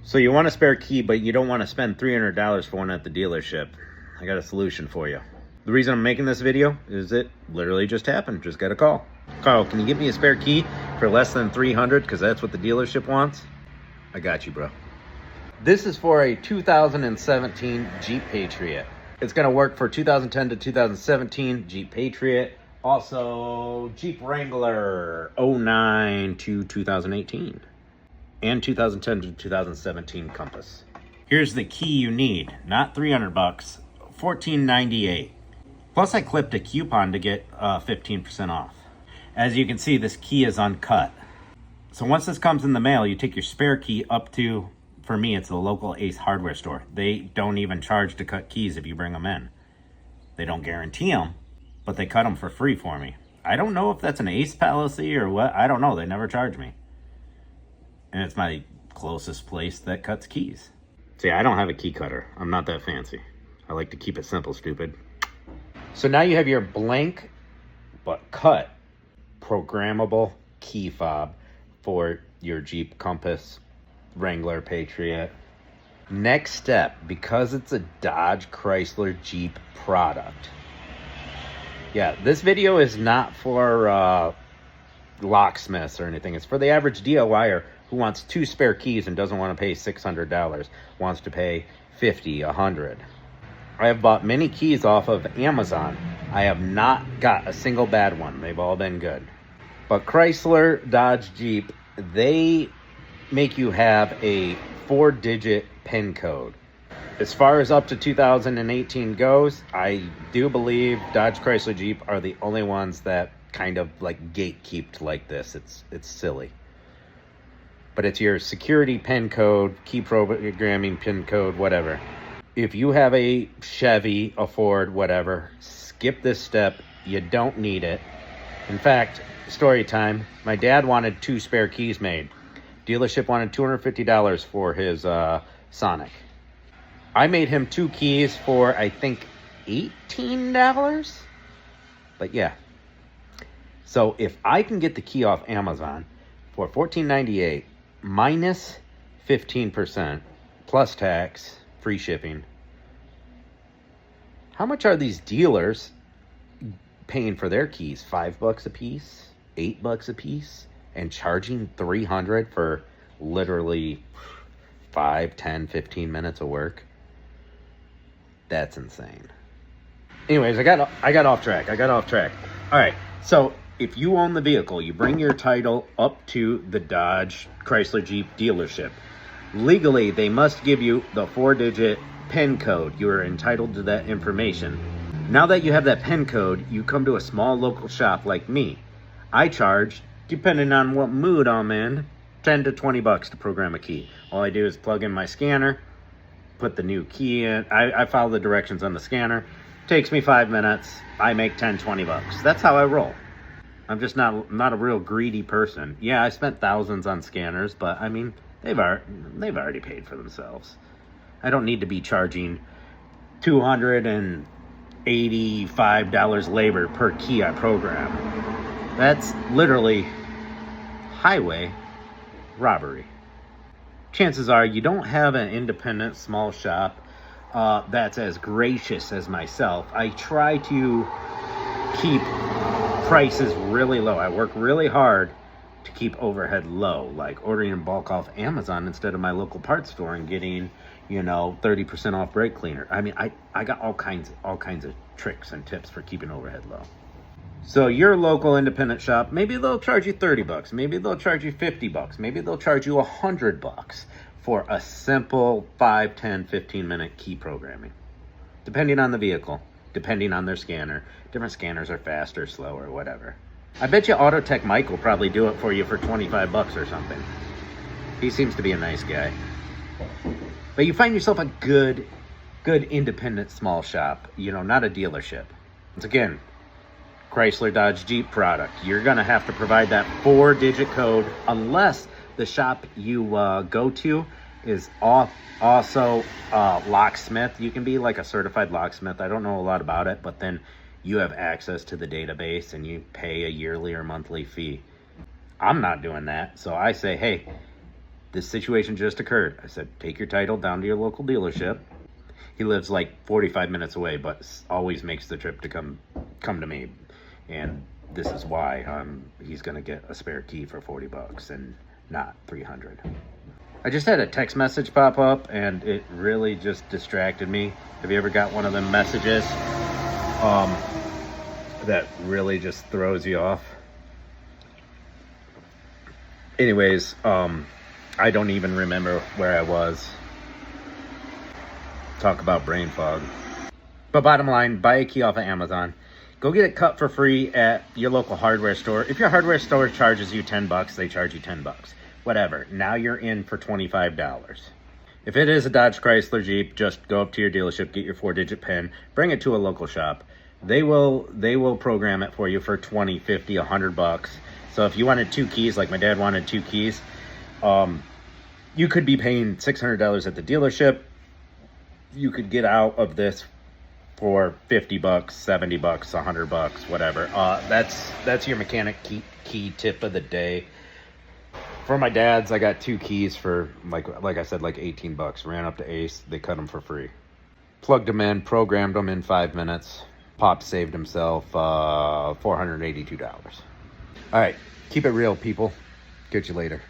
So you want a spare key, but you don't want to spend $300 for one at the dealership. I got a solution for you. The reason I'm making this video is it literally just happened. Just got a call. Carl, can you give me a spare key for less than $300 because that's what the dealership wants? I got you, bro. This is for a 2017 Jeep Patriot. It's going to work for 2010 to 2017 Jeep Patriot. Also, Jeep Wrangler 09 to 2018. And 2010 to 2017 Compass. Here's the key you need. Not $300, $14.98. Plus I clipped a coupon to get 15% off. As you can see, this key is uncut. So once this comes in the mail, you take your spare key up to, for me, it's the local Ace hardware store. They don't even charge to cut keys if you bring them in. They don't guarantee them, but they cut them for free for me. I don't know if that's an Ace policy or what. I don't know. They never charge me. And it's my closest place that cuts keys. See, I don't have a key cutter. I'm not that fancy. I like to keep it simple, stupid. So now you have your blank but cut programmable key fob for your Jeep Compass, Wrangler, Patriot. Next step, because it's a Dodge, Chrysler, Jeep product. Yeah, this video is not for locksmiths or anything. It's for the average DIYer who wants 2 spare keys and doesn't want to pay $600, wants to pay $50, $100. I have bought many keys off of Amazon. I have not got a single bad one. They've all been good. But Chrysler, Dodge, Jeep, they make you have a 4-digit PIN code. As far as up to 2018 goes, I do believe Dodge, Chrysler, Jeep are the only ones that kind of like gatekeeped like this. It's silly. But it's your security PIN code, key programming PIN code, whatever. If you have a Chevy, a Ford, whatever, skip this step. You don't need it. In fact, story time, my dad wanted 2 spare keys made. Dealership wanted $250 for his Sonic. I made him 2 keys for, I think, $18. But yeah. So if I can get the key off Amazon for $14.98 minus 15% plus tax, free shipping, how much are these dealers paying for their keys? $5 a piece, $8 a piece, and charging $300 for literally 5, 10, 15 minutes of work? That's insane. Anyways, I got off track. All right, so if you own the vehicle, you bring your title up to the Dodge, Chrysler, Jeep dealership. Legally, they must give you the 4-digit PIN code. You are entitled to that information. Now that you have that PIN code, you come to a small local shop like me. I charge, depending on what mood I'm in, $10 to $20 to program a key. All I do is plug in my scanner, put the new key in. I follow the directions on the scanner. Takes me 5 minutes. I make $10, $20. That's how I roll. I'm just not a real greedy person. Yeah, I spent thousands on scanners, but I mean, they've already paid for themselves. I don't need to be charging $285 labor per key I program. That's literally highway robbery. Chances are you don't have an independent small shop that's as gracious as myself. I try to keep prices really low. I work really hard to keep overhead low, like ordering in bulk off Amazon instead of my local parts store and getting, 30% off brake cleaner. I mean, I got all kinds of tricks and tips for keeping overhead low. So your local independent shop, maybe they'll charge you $30, maybe they'll charge you $50, maybe they'll charge you $100 for a simple 5, 10, 15 minute key programming, depending on the vehicle, depending on their scanner. Different scanners are faster, slower, whatever. I bet you Autotech Mike will probably do it for you for $25 or something. He seems to be a nice guy. But you find yourself a good independent small shop, not a dealership. Once again, Chrysler, Dodge, Jeep product. You're gonna have to provide that 4-digit code unless the shop you go to is also locksmith. You can be like a certified locksmith. I don't know a lot about it, but then you have access to the database and you pay a yearly or monthly fee. I'm not doing that. So I say, hey, this situation just occurred. I said, take your title down to your local dealership. He lives like 45 minutes away, but always makes the trip to come to me. And this is why he's gonna get a spare key for 40 bucks and not 300. I just had a text message pop up and it really just distracted me. Have you ever got one of them messages that really just throws you off? Anyways, I don't even remember where I was. Talk about brain fog. But bottom line, buy a key off of Amazon. Go get it cut for free at your local hardware store. If your hardware store charges you 10 bucks, they charge you 10 bucks. Whatever. Now you're in for $25. If it is a Dodge, Chrysler, Jeep, just go up to your dealership, get your 4-digit PIN, bring it to a local shop. They will program it for you for 20, 50, 100 bucks. So if you wanted 2 keys, like my dad wanted 2 keys, you could be paying $600 at the dealership. You could get out of this for 50 bucks, 70 bucks, 100 bucks, whatever. That's your mechanic key tip of the day. For my dad's, I got 2 keys for, like I said, like 18 bucks. Ran up to Ace. They cut them for free. Plugged them in, programmed them in 5 minutes. Pop saved himself $482. All right, keep it real, people. Catch you later.